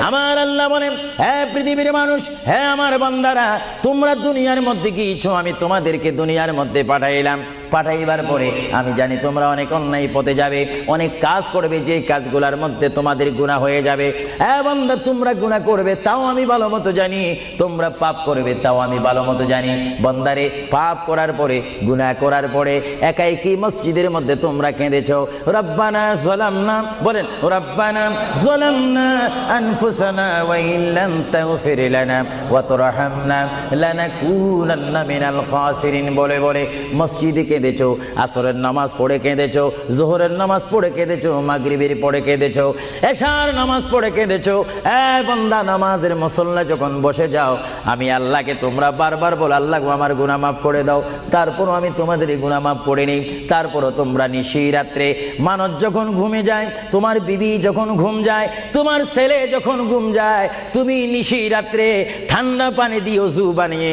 আমার আল্লাহ বলেন, হে পৃথিবীর মানুষ, হে আমার বান্দারা, তোমরা দুনিয়ার মধ্যে গিয়েছো, আমি তোমাদেরকে দুনিয়ার মধ্যে পাঠাইলাম। পাঠাইবার পরে আমি জানি তোমরা অনেক অন্যায় পথে যাবে, অনেক কাজ করবে, যে কাজগুলোর মধ্যে তোমাদের গুনাহ হয়ে যাবে। হে বান্দা, তোমরা গুনাহ করবে তাও আমি ভালো মতো জানি, তোমরা পাপ করবে তাও আমি ভালো মতো জানি। বান্দারে, পাপ করার পরে, গুনাহ করার পরে একাই কি মসজিদের মধ্যে তোমরা কেঁদেছো, রব্বানা যালামনা, বলেন রব্বানা যালামনা আনফুসানা ওয়া ইল্লাম তাগফির লানা ওয়া তুরহামনা লানাকুনান্না মিনাল খাসিরিন বলে বলে মসজিদে কেঁদেছো, আসরের নামাজ পড়ে কেঁদেছো, যোহরের নামাজ পড়ে কেঁদেছো, মাগরিবের পড়ে কেঁদেছো, এশার নামাজ পড়ে কেঁদেছো। এ বান্দা, নামাজের মুসল্লা যখন বসে যাও, আমি আল্লাহকে তোমরা বারবার বল, আল্লাহ আমার গুনাহ মাফ করে দাও। তারপরও আমি তোমাদের গুনাহ মাফ করে নিই। তারপরও তোমরা নিশি রাত্রে, মানুষ যখন ঘুমে যায়, তোমার বিবি যখন ঘুম যায়, তোমার ছেলে যখন ঘুম যায়, তুমি নিশি রাত্রে ঠান্ডা পানি দিয়ে ওযু বানিয়ে